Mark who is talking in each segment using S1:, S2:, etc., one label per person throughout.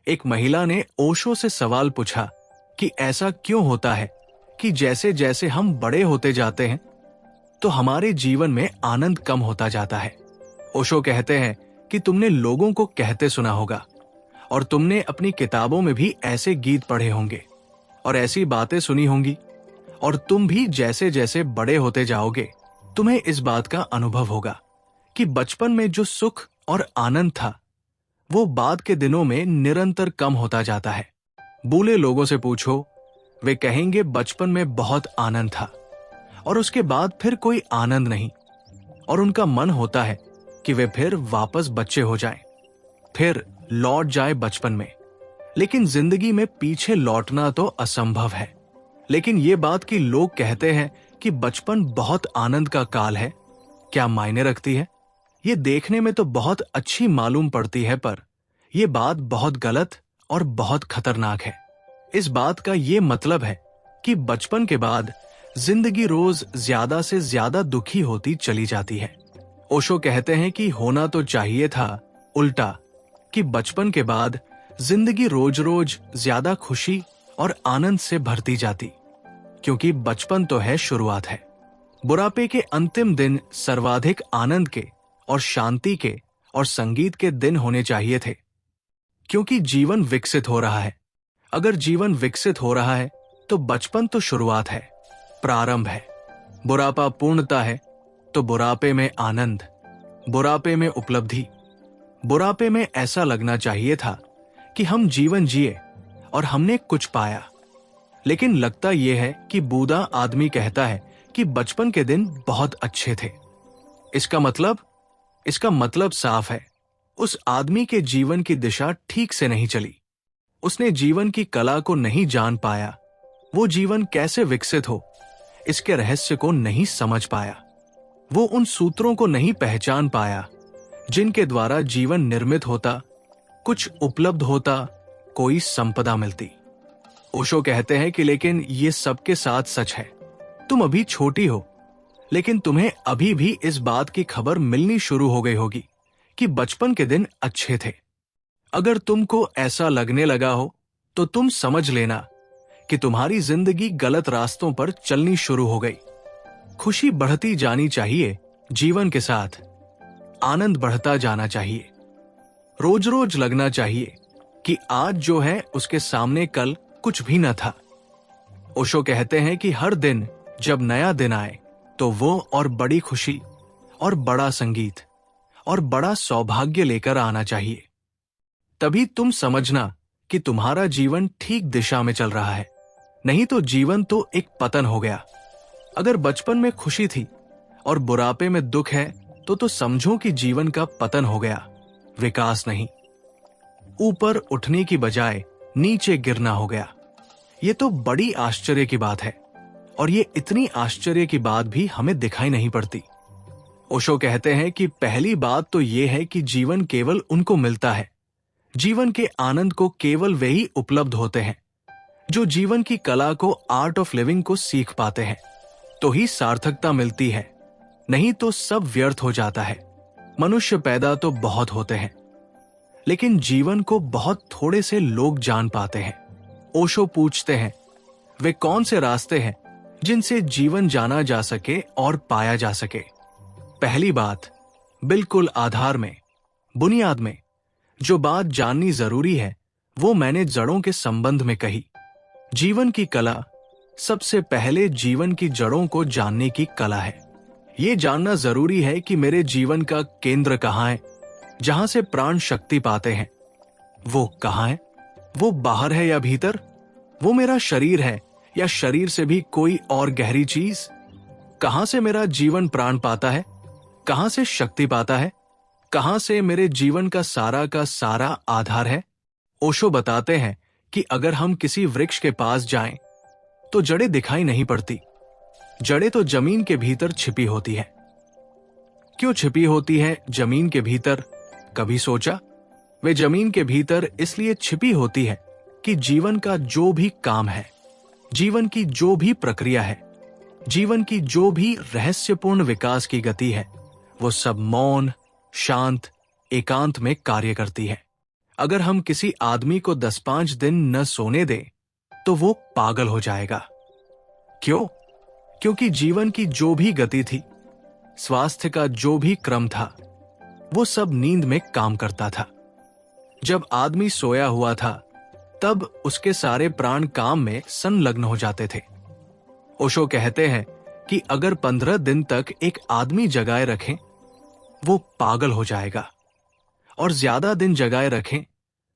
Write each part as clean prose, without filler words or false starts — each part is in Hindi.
S1: एक महिला ने ओशो से सवाल पूछा कि ऐसा क्यों होता है कि जैसे जैसे हम बड़े होते जाते हैं तो हमारे जीवन में आनंद कम होता जाता है। ओशो कहते हैं कि तुमने लोगों को कहते सुना होगा और तुमने अपनी किताबों में भी ऐसे गीत पढ़े होंगे और ऐसी बातें सुनी होंगी, और तुम भी जैसे जैसे बड़े होते जाओगे तुम्हें इस बात का अनुभव होगा कि बचपन में जो सुख और आनंद था वो बाद के दिनों में निरंतर कम होता जाता है। बूढ़े लोगों से पूछो, वे कहेंगे बचपन में बहुत आनंद था और उसके बाद फिर कोई आनंद नहीं, और उनका मन होता है कि वे फिर वापस बच्चे हो जाएं, फिर लौट जाए बचपन में। लेकिन जिंदगी में पीछे लौटना तो असंभव है। लेकिन ये बात कि लोग कहते हैं कि बचपन बहुत आनंद का काल है, क्या मायने रखती है? ये देखने में तो बहुत अच्छी मालूम पड़ती है, पर यह बात बहुत गलत और बहुत खतरनाक है। इस बात का ये मतलब है कि बचपन के बाद जिंदगी रोज ज्यादा से ज्यादा दुखी होती चली जाती है। ओशो कहते हैं कि होना तो चाहिए था उल्टा, कि बचपन के बाद जिंदगी रोज रोज ज्यादा खुशी और आनंद से भरती जाती, क्योंकि बचपन तो है शुरुआत है। बुढ़ापे के अंतिम दिन सर्वाधिक आनंद के और शांति के और संगीत के दिन होने चाहिए थे, क्योंकि जीवन विकसित हो रहा है। अगर जीवन विकसित हो रहा है तो बचपन तो शुरुआत है, प्रारंभ है। बुढ़ापा पूर्णता है तो बुढ़ापे में आनंद, बुढ़ापे में उपलब्धि, बुढ़ापे में ऐसा लगना चाहिए था कि हम जीवन जिए और हमने कुछ पाया। लेकिन लगता यह है कि बूढ़ा आदमी कहता है कि बचपन के दिन बहुत अच्छे थे। इसका मतलब साफ है, उस आदमी के जीवन की दिशा ठीक से नहीं चली। उसने जीवन की कला को नहीं जान पाया, वो जीवन कैसे विकसित हो इसके रहस्य को नहीं समझ पाया, वो उन सूत्रों को नहीं पहचान पाया जिनके द्वारा जीवन निर्मित होता, कुछ उपलब्ध होता, कोई संपदा मिलती। ओशो कहते हैं कि लेकिन ये सबके साथ सच है। तुम अभी छोटी हो, लेकिन तुम्हें अभी भी इस बात की खबर मिलनी शुरू हो गई होगी कि बचपन के दिन अच्छे थे। अगर तुमको ऐसा लगने लगा हो तो तुम समझ लेना कि तुम्हारी जिंदगी गलत रास्तों पर चलनी शुरू हो गई। खुशी बढ़ती जानी चाहिए, जीवन के साथ आनंद बढ़ता जाना चाहिए। रोज रोज लगना चाहिए कि आज जो है उसके सामने कल कुछ भी न था। ओशो कहते हैं कि हर दिन जब नया दिन आए तो वो और बड़ी खुशी और बड़ा संगीत और बड़ा सौभाग्य लेकर आना चाहिए। तभी तुम समझना कि तुम्हारा जीवन ठीक दिशा में चल रहा है, नहीं तो जीवन तो एक पतन हो गया। अगर बचपन में खुशी थी और बुढ़ापे में दुख है तो समझो कि जीवन का पतन हो गया, विकास नहीं। ऊपर उठने की बजाय नीचे गिरना हो गया। ये तो बड़ी आश्चर्य की बात है, और ये इतनी आश्चर्य की बात भी हमें दिखाई नहीं पड़ती। ओशो कहते हैं कि पहली बात तो ये है कि जीवन केवल उनको मिलता है, जीवन के आनंद को केवल वे ही उपलब्ध होते हैं जो जीवन की कला को, आर्ट ऑफ लिविंग को सीख पाते हैं। तो ही सार्थकता मिलती है, नहीं तो सब व्यर्थ हो जाता है। मनुष्य पैदा तो बहुत होते हैं, लेकिन जीवन को बहुत थोड़े से लोग जान पाते हैं। ओशो पूछते हैं, वे कौन से रास्ते हैं जिनसे जीवन जाना जा सके और पाया जा सके? पहली बात, बिल्कुल आधार में, बुनियाद में जो बात जाननी जरूरी है वो मैंने जड़ों के संबंध में कही। जीवन की कला सबसे पहले जीवन की जड़ों को जानने की कला है। ये जानना जरूरी है कि मेरे जीवन का केंद्र कहाँ है, जहां से प्राण शक्ति पाते हैं। वो कहाँ है? वो बाहर है या भीतर? वो मेरा शरीर है या शरीर से भी कोई और गहरी चीज? कहां से मेरा जीवन प्राण पाता है? कहां से शक्ति पाता है? कहां से मेरे जीवन का सारा आधार है? ओशो बताते हैं कि अगर हम किसी वृक्ष के पास जाएं तो जड़ें दिखाई नहीं पड़ती। जड़ें तो जमीन के भीतर छिपी होती है। क्यों छिपी होती है जमीन के भीतर? कभी सोचा? वे जमीन के भीतर इसलिए छिपी होती है कि जीवन का जो भी काम है, जीवन की जो भी प्रक्रिया है, जीवन की जो भी रहस्यपूर्ण विकास की गति है, वो सब मौन, शांत, एकांत में कार्य करती है। अगर हम किसी आदमी को 10-5 दिन न सोने दें तो वो पागल हो जाएगा। क्यों? क्योंकि जीवन की जो भी गति थी, स्वास्थ्य का जो भी क्रम था, वो सब नींद में काम करता था। जब आदमी सोया हुआ था तब उसके सारे प्राण काम में संलग्न हो जाते थे। ओशो कहते हैं कि अगर 15 दिन तक एक आदमी जगाए रखें, वो पागल हो जाएगा, और ज्यादा दिन जगाए रखें,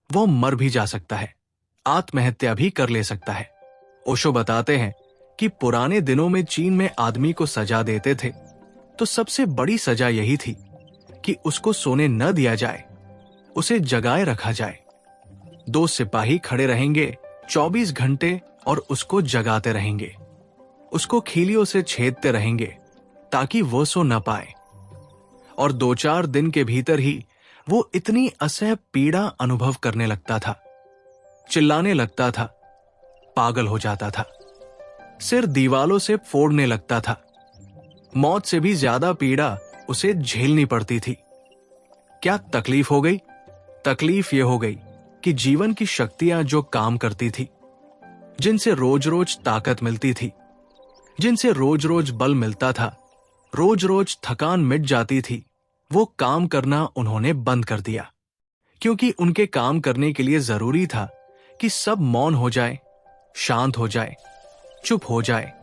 S1: वो मर भी जा सकता है, आत्महत्या भी कर ले सकता है। ओशो बताते हैं कि पुराने दिनों में चीन में आदमी को सजा देते थे तो सबसे बड़ी सजा यही थी कि उसको सोने न दिया जाए, उसे जगाए रखा जाए। 2 सिपाही खड़े रहेंगे 24 घंटे और उसको जगाते रहेंगे, उसको खीलियों से छेदते रहेंगे ताकि वो सो न पाए। और 2-4 दिन के भीतर ही वो इतनी असह्य पीड़ा अनुभव करने लगता था, चिल्लाने लगता था, पागल हो जाता था, सिर दीवालों से फोड़ने लगता था। मौत से भी ज्यादा पीड़ा उसे झेलनी पड़ती थी। क्या तकलीफ हो गई? तकलीफ यह हो गई कि जीवन की शक्तियां जो काम करती थी, जिनसे रोज रोज ताकत मिलती थी, जिनसे रोज रोज बल मिलता था, रोज रोज थकान मिट जाती थी, वो काम करना उन्होंने बंद कर दिया। क्योंकि उनके काम करने के लिए जरूरी था कि सब मौन हो जाए, शांत हो जाए, चुप हो जाए,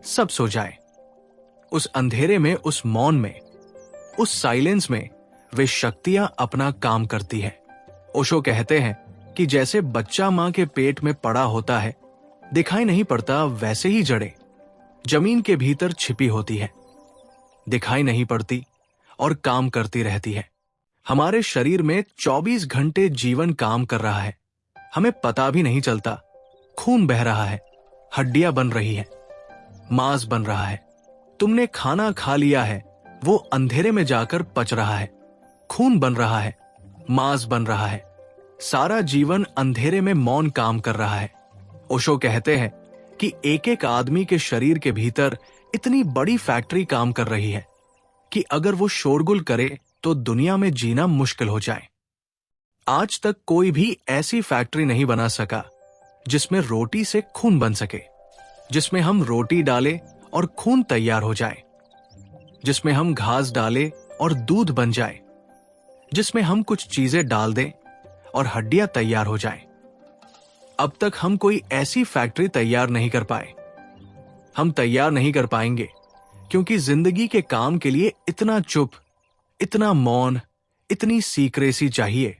S1: सब सो जाए। उस अंधेरे में, उस मौन में, उस साइलेंस में वे शक्तियां अपना काम करती है। ओशो कहते हैं कि जैसे बच्चा मां के पेट में पड़ा होता है, दिखाई नहीं पड़ता, वैसे ही जड़ें जमीन के भीतर छिपी होती है, दिखाई नहीं पड़ती और काम करती रहती है। हमारे शरीर में 24 घंटे जीवन काम कर रहा है, हमें पता भी नहीं चलता। खून बह रहा है, हड्डियां बन रही है, मांस बन रहा है। तुमने खाना खा लिया है, वो अंधेरे में जाकर पच रहा है, खून बन रहा है, मांस बन रहा है। सारा जीवन अंधेरे में मौन काम कर रहा है। ओशो कहते हैं कि एक एक आदमी के शरीर के भीतर इतनी बड़ी फैक्ट्री काम कर रही है कि अगर वो शोरगुल करे तो दुनिया में जीना मुश्किल हो जाए। आज तक कोई भी ऐसी फैक्ट्री नहीं बना सका जिसमें रोटी से खून बन सके, जिसमें हम रोटी डालें और खून तैयार हो जाए, जिसमें हम घास डालें और दूध बन जाए, जिसमें हम कुछ चीजें डाल दें और हड्डियां तैयार हो जाएं। अब तक हम कोई ऐसी फैक्ट्री तैयार नहीं कर पाए। हम तैयार नहीं कर पाएंगे क्योंकि जिंदगी के काम के लिए इतना चुप, इतना मौन, इतनी सीक्रेसी चाहिए,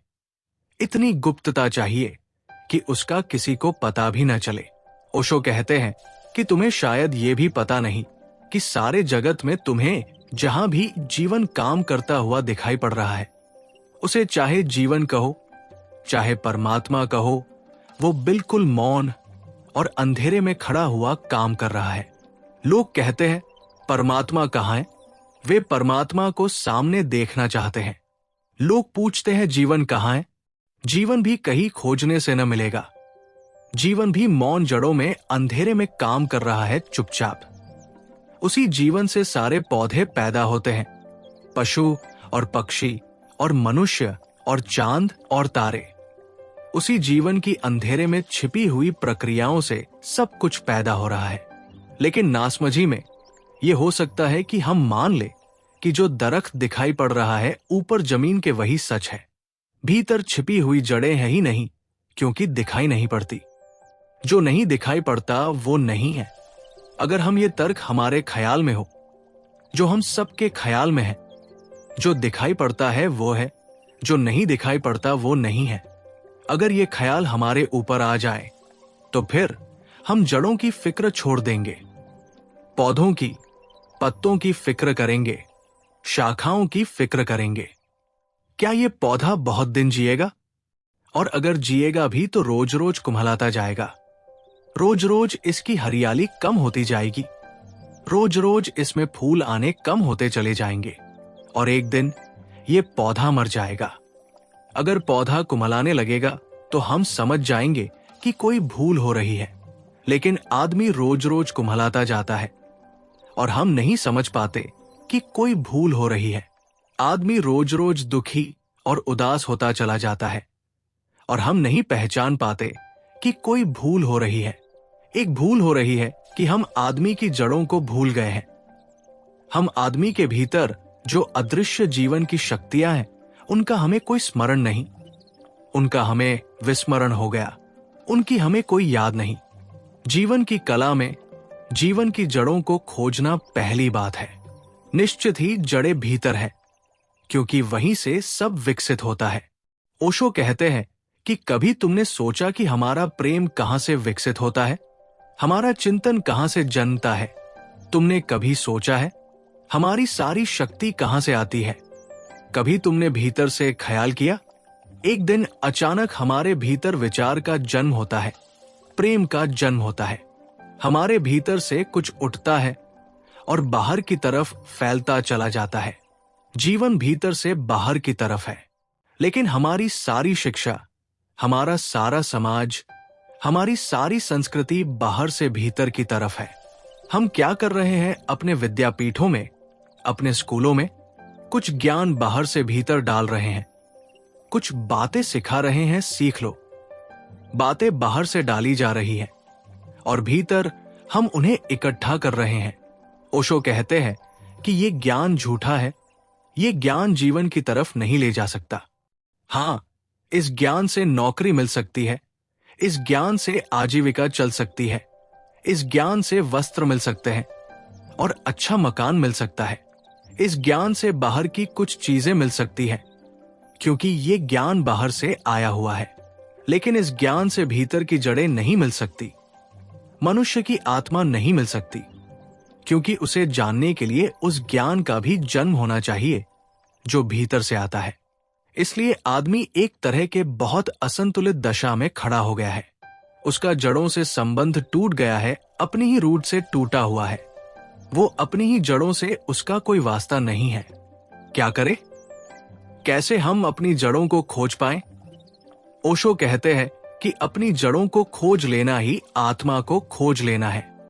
S1: इतनी गुप्तता चाहिए कि उसका किसी को पता भी न चले। ओशो कहते हैं कि तुम्हें शायद ये भी पता नहीं कि सारे जगत में तुम्हें जहां भी जीवन काम करता हुआ दिखाई पड़ रहा है, उसे चाहे जीवन कहो, चाहे परमात्मा कहो, वो बिल्कुल मौन और अंधेरे में खड़ा हुआ काम कर रहा है। लोग कहते हैं परमात्मा कहाँ है? वे परमात्मा को सामने देखना चाहते हैं। लोग पूछते हैं जीवन कहाँ है? जीवन भी कहीं खोजने से न मिलेगा। जीवन भी मौन जड़ों में अंधेरे में काम कर रहा है चुपचाप। उसी जीवन से सारे पौधे पैदा होते हैं, पशु और पक्षी और मनुष्य और चांद और तारे। उसी जीवन की अंधेरे में छिपी हुई प्रक्रियाओं से सब कुछ पैदा हो रहा है। लेकिन नासमझी में यह हो सकता है कि हम मान ले कि जो दरख्त दिखाई पड़ रहा है ऊपर जमीन के वही सच है, भीतर छिपी हुई जड़ें हैं ही नहीं, क्योंकि दिखाई नहीं पड़ती। जो नहीं दिखाई पड़ता वो नहीं है। अगर हम ये तर्क हमारे ख्याल में हो, जो हम सबके ख्याल में है, जो दिखाई पड़ता है वो है, जो नहीं दिखाई पड़ता वो नहीं है, अगर ये ख्याल हमारे ऊपर आ जाए तो फिर हम जड़ों की फिक्र छोड़ देंगे, पौधों की, पत्तों की फिक्र करेंगे, शाखाओं की फिक्र करेंगे। क्या ये पौधा बहुत दिन जिएगा? और अगर जिएगा भी तो रोज रोज कुम्हलाता जाएगा। रोज रोज इसकी हरियाली कम होती जाएगी, रोज रोज इसमें फूल आने कम होते चले जाएंगे और एक दिन ये पौधा मर जाएगा। अगर पौधा कुम्हलाने लगेगा तो हम समझ जाएंगे कि कोई भूल हो रही है। लेकिन आदमी रोज रोज कुम्हलाता जाता है और हम नहीं समझ पाते कि कोई भूल हो रही है। आदमी रोज रोज दुखी और उदास होता चला जाता है और हम नहीं पहचान पाते कि कोई भूल हो रही है। एक भूल हो रही है कि हम आदमी की जड़ों को भूल गए हैं। हम आदमी के भीतर जो अदृश्य जीवन की शक्तियां हैं, उनका हमें कोई स्मरण नहीं, उनका हमें विस्मरण हो गया, उनकी हमें कोई याद नहीं। जीवन की कला में जीवन की जड़ों को खोजना पहली बात है। निश्चित ही जड़ें भीतर है, क्योंकि वहीं से सब विकसित होता है। ओशो कहते हैं कि कभी तुमने सोचा कि हमारा प्रेम कहां से विकसित होता है, हमारा चिंतन कहां से जन्मता है? तुमने कभी सोचा है हमारी सारी शक्ति कहां से आती है? कभी तुमने भीतर से ख्याल किया? एक दिन अचानक हमारे भीतर विचार का जन्म होता है, प्रेम का जन्म होता है। हमारे भीतर से कुछ उठता है और बाहर की तरफ फैलता चला जाता है। जीवन भीतर से बाहर की तरफ है, लेकिन हमारी सारी शिक्षा, हमारा सारा समाज, हमारी सारी संस्कृति बाहर से भीतर की तरफ है। हम क्या कर रहे हैं अपने विद्यापीठों में, अपने स्कूलों में? कुछ ज्ञान बाहर से भीतर डाल रहे हैं, कुछ बातें सिखा रहे हैं, सीख लो। बातें बाहर से डाली जा रही हैं और भीतर हम उन्हें इकट्ठा कर रहे हैं। ओशो कहते हैं कि ये ज्ञान झूठा है, ये ज्ञान जीवन की तरफ नहीं ले जा सकता। हां, इस ज्ञान से नौकरी मिल सकती है, इस ज्ञान से आजीविका चल सकती है, इस ज्ञान से वस्त्र मिल सकते हैं और अच्छा मकान मिल सकता है। इस ज्ञान से बाहर की कुछ चीजें मिल सकती हैं, क्योंकि ये ज्ञान बाहर से आया हुआ है, लेकिन इस ज्ञान से भीतर की जड़ें नहीं मिल सकती। मनुष्य की आत्मा नहीं मिल सकती, क्योंकि उसे जानने के लिए उस ज्ञान का भी जन्म होना चाहिए जो भीतर से आता है। इसलिए आदमी एक तरह के बहुत असंतुलित दशा में खड़ा हो गया है। उसका जड़ों से संबंध टूट गया है, अपनी ही रूट से टूटा हुआ है। वो अपनी ही जड़ों से उसका कोई वास्ता नहीं है। क्या करे? कैसे हम अपनी जड़ों को खोज पाएं? ओशो कहते हैं कि अपनी जड़ों को खोज लेना ही आत्मा को खोज लेना है।